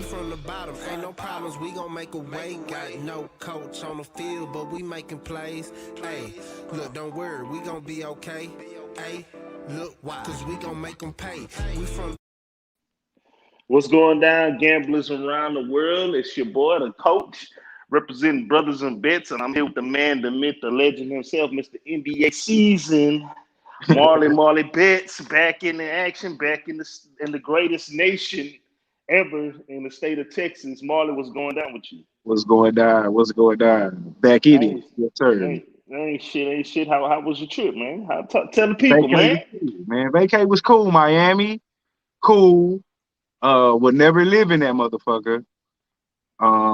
from the bottom, ain't no problems, we gon' make a way. Got no coach on the field, but we making plays. Hey, look, don't worry, we gon' be okay. Hey, look, why? Cause we gon' make them pay. We from What's going down, gamblers around the world? It's your boy, the coach, representing Brothers and Bets, and I'm here with the man, the myth, the legend himself, Mr. NBA Season, Marley Betts, back in the action, back in the greatest nation ever in the state of Texas. Marley, what's going down with you? What's going down? What's going down? Back in it. Ain't Yes, sir. ain't shit. How was your trip, man? Tell the people, Vacay man. was cool, man. Vacay was cool. Miami, cool. Would never live in that motherfucker.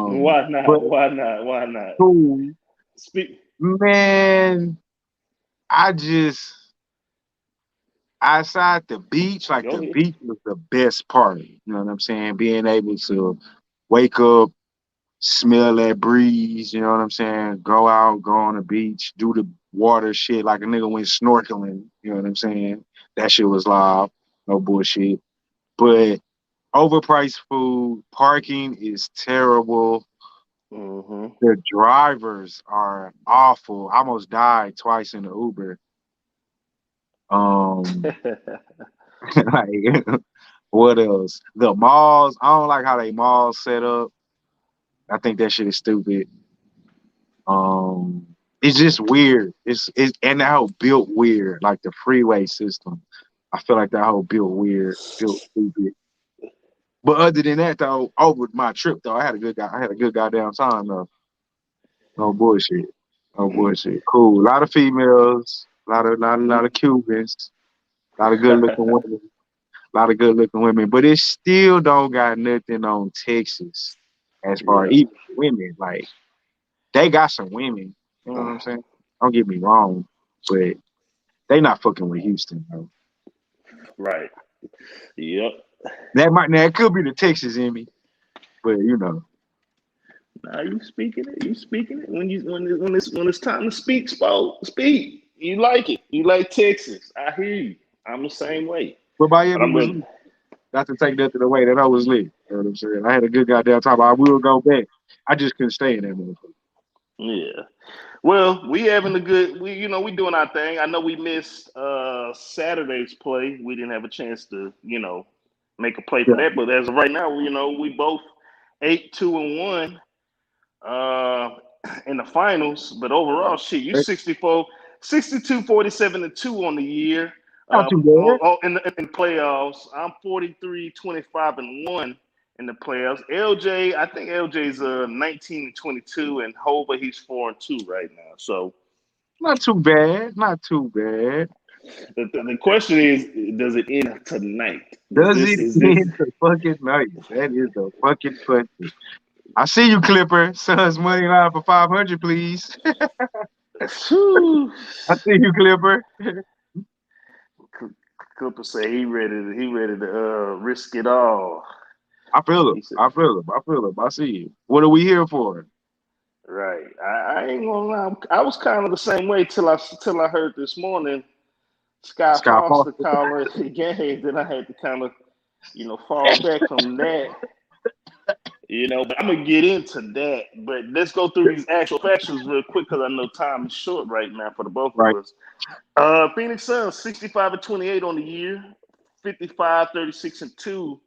Why not? But Why not? Why not? cool. Speak. Man, I just outside the beach, like Go the ahead. beach was the best part. You know what I'm saying? Being able to wake up, smell that breeze, you know what I'm saying? Go out, go on the beach, do the water shit like a nigga went snorkeling, you know what I'm saying? That shit was live, no bullshit. But overpriced food, parking is terrible. Mm-hmm. The drivers are awful. I almost died twice in the Uber. Um, like, what else? The malls, I don't like how they malls set up. I think that shit is stupid. It's just weird. It's and that whole built weird, like the freeway system. I feel like that whole built weird, built stupid. But other than that, though, over my trip though, I had a good goddamn time though. No bullshit. No bullshit. Cool. A lot of females, a lot of Cubans, a lot of good looking women, a lot of good looking women. But it still don't got nothing on Texas as far as Yeah. even women. Like they got some women. You know what I'm saying? Don't get me wrong, but they not fucking with Houston, bro. Right. Yep. Now it could be the Texas in me, but you know, Now you speaking it. You speaking it. When it's time to speak, speak. You like it. You like Texas. I hear you. I'm the same way. but But Miami I'm was ready. lit. Not to take nothing away, that I was lit. You know what I'm saying? I had a good goddamn time. I will go back. I just couldn't stay in that motherfucker. Yeah. Well, we having a good. We doing our thing. I know we missed Saturday's play. We didn't have a chance to make a play for Yeah. that. But as of right now, we both 8-2-1 uh, in the finals. But overall, shit, you 64, 62, 47-2 on the year. Not too bad. In the playoffs, I'm 43-25-1 in the playoffs. LJ, I think LJ's 19-22, and Hova he's 4-2 right now. So Not too bad. Not too bad. the question is, does it end tonight? Does Does this it is this? end the fucking night? That is the fucking question. I see you, Clipper. Suns money line for 500, please. Whew. I see you, Clipper. Cooper say he ready to risk it all. I feel him. He said, I feel him. I feel him. I see you. What are we here for? right. I ain't gonna lie. I was kind of the same way till I heard this morning Sky Scott Foster Foster. calling the game. Then I had to kind of fall back from that. But I'm gonna get into that. But let's go through these actual factions real quick because I know time is short right now for the both of Right. us. Phoenix Suns 65-28 on the year, 55-36-2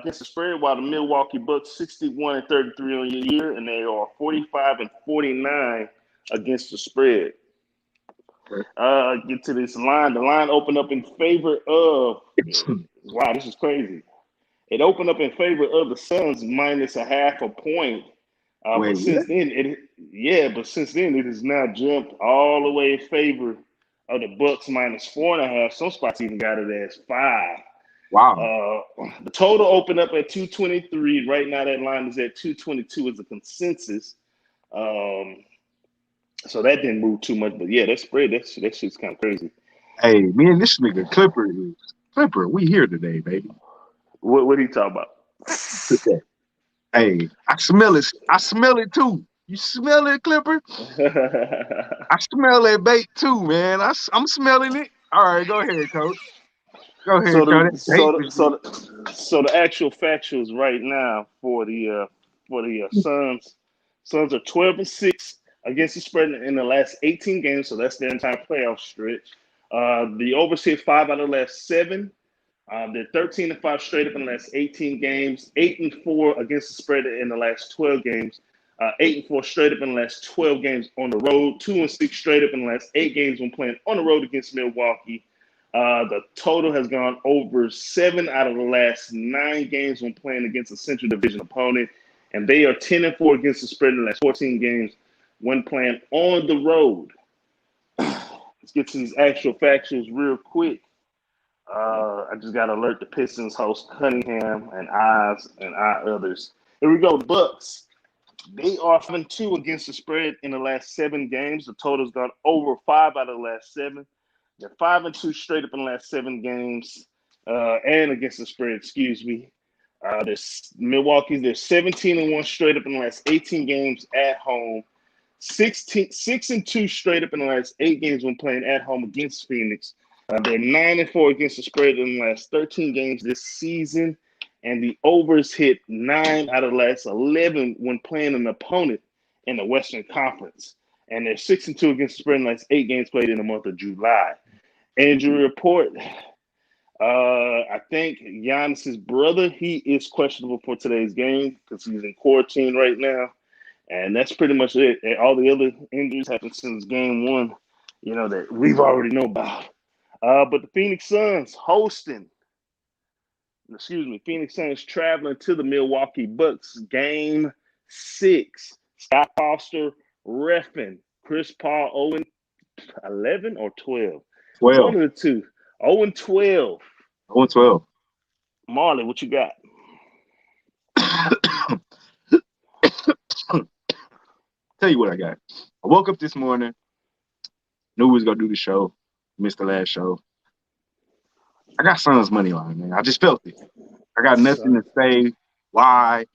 against the spread, while the Milwaukee Bucks 61-33 on the year, and they are 45-49 against the spread. Get to this line. The line opened up in favor of. Wow, this is crazy. It opened up in favor of the Suns minus a half a point. Wait, But what? since then it has now jumped all the way in favor of the Bucks minus 4.5. Some spots even got it as 5. Wow. The total opened up at 223. Right now that line is at 222 as a consensus. So that didn't move too much, but yeah, that spread that shit's kind of crazy. Hey, me and this nigga Clipper, we here today, baby. What are you talking about? Today. Hey, I smell it. I smell it too. You smell it, Clipper? I smell that bait too, man. I'm smelling it. All right, go ahead, coach. Go ahead, So Charlie. the That's so dangerous. the, so the, so the actual factuals right now for the Suns. Suns are 12-6 against the spread in the last 18 games, so that's their entire playoff stretch. The overs hit 5 out of the last 7. They're 13-5 straight up in the last 18 games, 8-4 against the spread in the last 12 games, 8-4 straight up in the last 12 games on the road, 2-6 straight up in the last 8 games when playing on the road against Milwaukee. The total has gone over 7 out of the last 9 games when playing against a Central Division opponent, and they are 10-4 against the spread in the last 14 games when playing on the road. Let's get to these actual factuals real quick. I just got to alert the Pistons host Cunningham and others. Here we go. Bucks. They are 5-2 against the spread in the last 7 games. The total's gone over 5 out of the last 7. They're 5-2 straight up in the last 7 games, and against the spread. Excuse me. There's Milwaukee. They're 17-1 straight up in the last 18 games at home. 6-2 straight up in the last 8 games when playing at home against Phoenix. They're 9-4 against the spread in the last 13 games this season, and the overs hit 9 out of the last 11 when playing an opponent in the Western Conference. And they're 6-2 against the spread in the last 8 games played in the month of July. Injury report. I think Giannis's brother, he is questionable for today's game because he's in quarantine right now. And that's pretty much it. And all the other injuries happened since game 1, that we've already know about. But the Phoenix Suns traveling to the Milwaukee Bucks. Game 6. Scott Foster reffing. Chris Paul 0-11 or 12? 12. One of the two. 0-12. 12. Marley, what you got? Tell you what I got. I woke up this morning, knew we was gonna do the show, missed the last show. I got Suns money line, man. I just felt it. I got nothing to say why.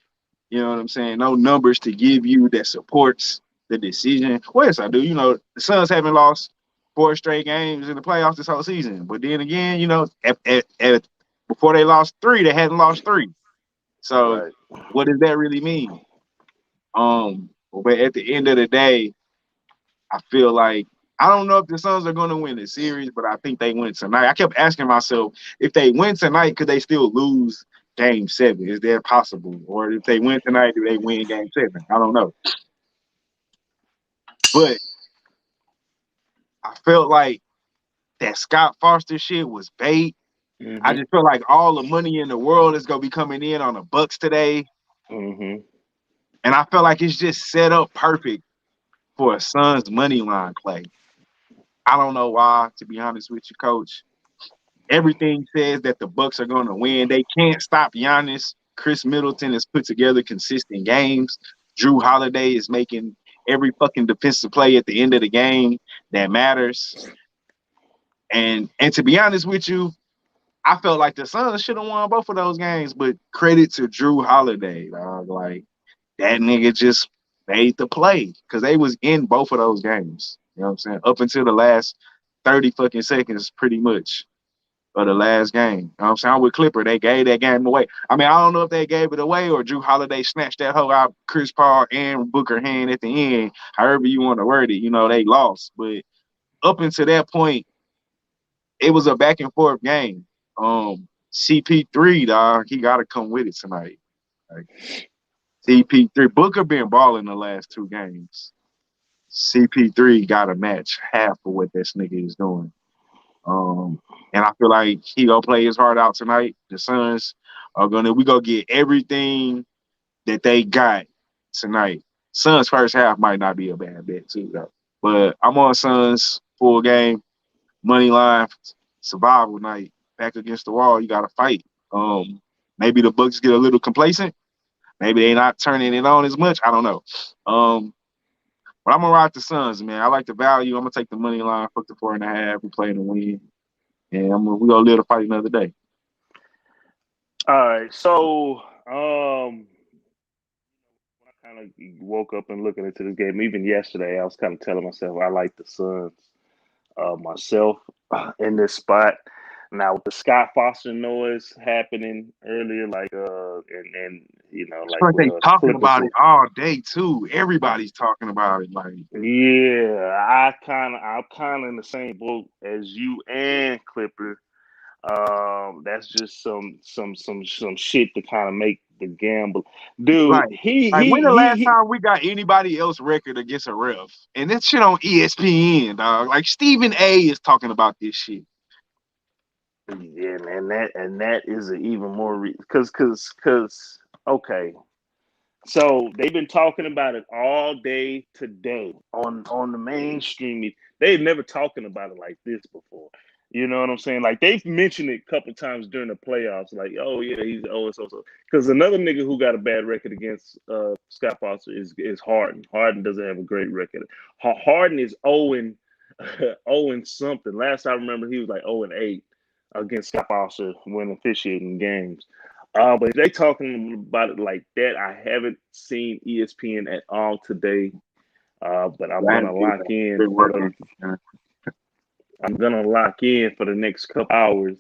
You know what I'm saying? No numbers to give you that supports the decision. Well, yes, I do. The Suns haven't lost 4 straight games in the playoffs this whole season. But then again, before they lost 3, they hadn't lost 3. So Right. what does that really mean? But at the end of the day, I feel like I don't know if the Suns are going to win the series, but I think they win tonight. I kept asking myself, if they win tonight, could they still lose Game 7? Is that possible? Or if they win tonight, do they win Game 7? I don't know. But I felt like that Scott Foster shit was bait. Mm-hmm. I just feel like all the money in the world is going to be coming in on the Bucks today. Mm-hmm. And I feel like it's just set up perfect for a Suns money line play. I don't know why, to be honest with you, Coach. Everything says that the Bucks are going to win. They can't stop Giannis. Chris Middleton has put together consistent games. Drew Holiday is making every fucking defensive play at the end of the game that matters. And to be honest with you, I felt like the Suns should have won both of those games, but credit to Drew Holiday, dog. Like, that nigga just made the play because they was in both of those games. You know what I'm saying? Up until the last 30 fucking seconds, pretty much, of the last game. You know what I'm saying? With Clipper, they gave that game away. I mean, I don't know if they gave it away or Drew Holiday snatched that hoe out Chris Paul and Booker hand at the end. However you want to word it, they lost. But up until that point, it was a back and forth game. CP3, dog, he got to come with it tonight. Like, CP3, Booker been balling the last 2 games. CP3 got to match half of what this nigga is doing. And I feel like he gonna play his heart out tonight. The Suns are we gonna get everything that they got tonight. Suns first half might not be a bad bet too, though. But I'm on Suns full game, money line, survival night, back against the wall. You gotta fight. Maybe the Bucks get a little complacent. Maybe they not turning it on as much. I don't know. But I'm gonna rock the Suns, man. I like the value. I'm gonna take the money line, fuck the 4.5. We playing to win. And we're gonna live to fight another day. All right. So when I kind of woke up and looking into this game, even yesterday, I was kind of telling myself I like the Suns myself in this spot. Now with the Scott Foster noise happening earlier, and It's like like with they the talking Clippers. about it all day too. Everybody's talking about it. Like, Yeah, I'm kind of in the same boat as you and Clipper. That's just some shit to kind of make the gamble, dude. like, when the last He time we got anybody else record against a ref? And that shit on ESPN, dog. Like Stephen A is talking about this shit. Yeah, man, that is an even more because okay. So they've been talking about it all day today on the mainstream. They've never talking about it like this before. You know what I'm saying? Like they've mentioned it a couple times during the playoffs. Like, oh yeah, he's so. Because another nigga who got a bad record against Scott Foster is Harden. Harden doesn't have a great record. Harden is 0 something. Last I remember, he was like 0-8 against Scott Foster when officiating games. But if they talking about it like that, I haven't seen ESPN at all today. But I'm I gonna had to lock in been for working. the next couple hours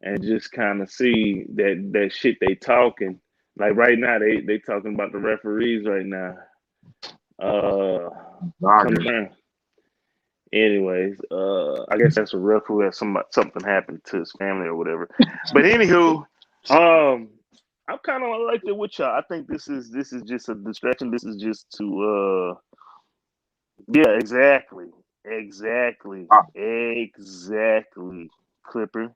and just kind of see that shit they talking. Like right now, they talking about the referees right now. Coming Joggers. around. Anyways, I guess that's a ref who has something happened to his family or whatever. But anywho, I'm kind of like that with y'all. I think this is just a distraction. This is just to yeah, Ah, exactly, Clipper.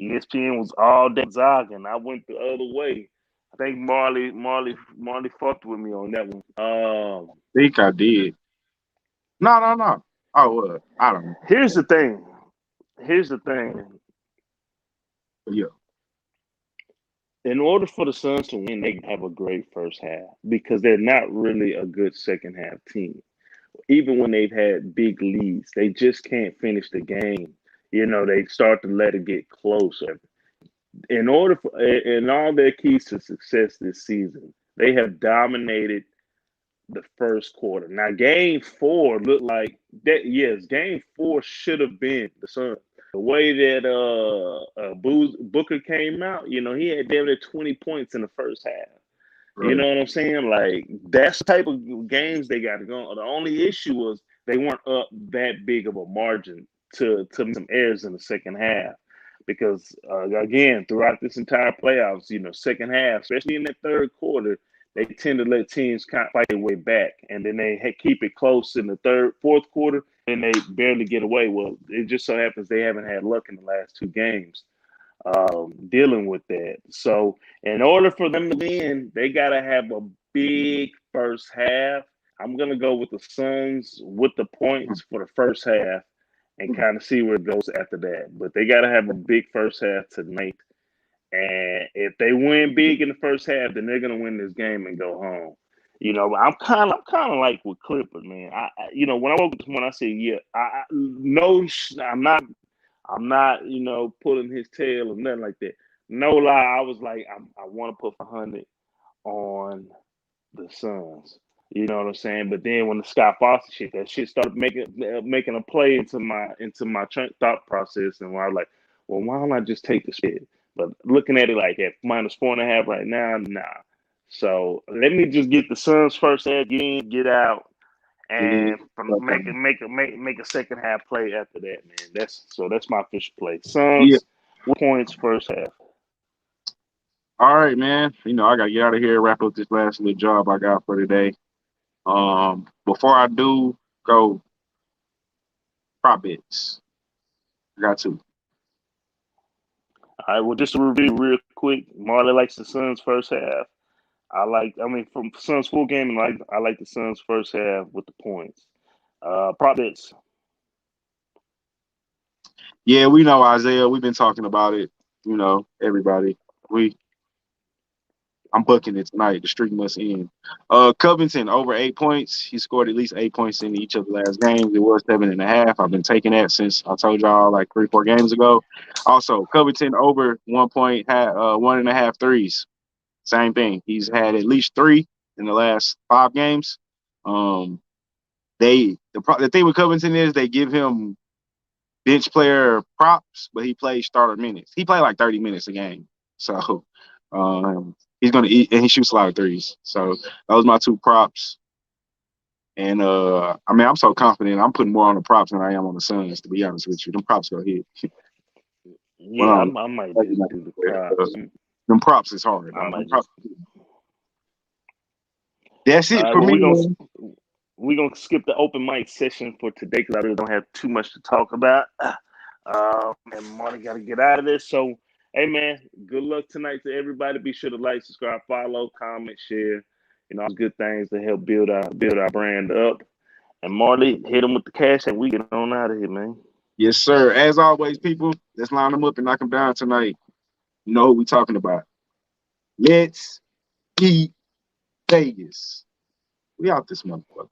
ESPN was all day zogging. I went the other way. I think Marley fucked with me on that one. think I did. No, no, no. Oh, I don't know. Here's the thing. Here's the thing. But yeah, In order for the Suns to win, they have a great first half because they're not really a good second half team. Even when they've had big leads, they just can't finish the game. They start to let it get closer. In all their keys to success this season, they have dominated the first quarter. Now, game four looked like that. Yes, game four should have been the Suns. The way that Booker came out, he had damn near 20 points in the first half. You right. know what I'm saying? Like that's the type of games they got to go. The only issue was they weren't up that big of a margin to make some errors in the second half. Because again, throughout this entire playoffs, second half, especially in the third quarter, they tend to let teams kind of fight their way back, and then they keep it close in the fourth quarter, and they barely get away. Well, it just so happens they haven't had luck in the last two games dealing with that. So, in order for them to win, they got to have a big first half. I'm going to go with the Suns with the points for the first half and kind of see where it goes after that. But they got to have a big first half tonight. And if they win big in the first half, then they're going to win this game and go home. I'm kind of like with Clippers, man. When I say yeah, no, I'm not, pulling his tail or nothing like that. No lie, I was like, I want to put 100 on the Suns. You know what I'm saying? But then when the Scott Foster shit, that shit started making a play into my thought process, and I was like, well, why don't I just take the shit? But looking at it like at -4.5 right now, nah. So let me just get the Suns first half, get in, get out, and from make a second half play after that, man. That's my official play. Yeah. Suns with points first half. All right, man. I gotta get out of here, wrap up this last little job I got for today. Before I do go, prop bets. I got two. All right, well, just to review real quick, Marley likes the Suns first half. From Suns full game, and I like the Suns first half with the points. Prop bets. Yeah, we know Isaiah. We've been talking about it. Everybody. I'm booking it tonight. The streak must end. Covington over 8 points. He scored at least 8 points in each of the last games. It was 7.5. I've been taking that since I told y'all like 3-4 games ago. Also, Covington over 1 point, 1.5 threes. Same thing. He's had at least 3 in the last 5 games. The thing with Covington is they give him bench player props, but he plays starter minutes. He played like 30 minutes a game. So he's gonna eat, and he shoots a lot of threes. So those are my two props. And I mean, I'm so confident. I'm putting more on the props than I am on the Suns, to be honest with you. Them props go hit. Yeah, I might just do the props. Them props is hard. I might props. just. That's it for me. We're gonna skip the open mic session for today because I really don't have too much to talk about. And Marty got to get out of this. So, hey man, good luck tonight to everybody. Be sure to like, subscribe, follow, comment, share, all good things to help build our brand up. And Marley, hit them with the cash, and we get on out of here, man. Yes, sir. As always, people, let's line them up and knock them down tonight. You know who we talking about. Let's beat Vegas. We out this motherfucker.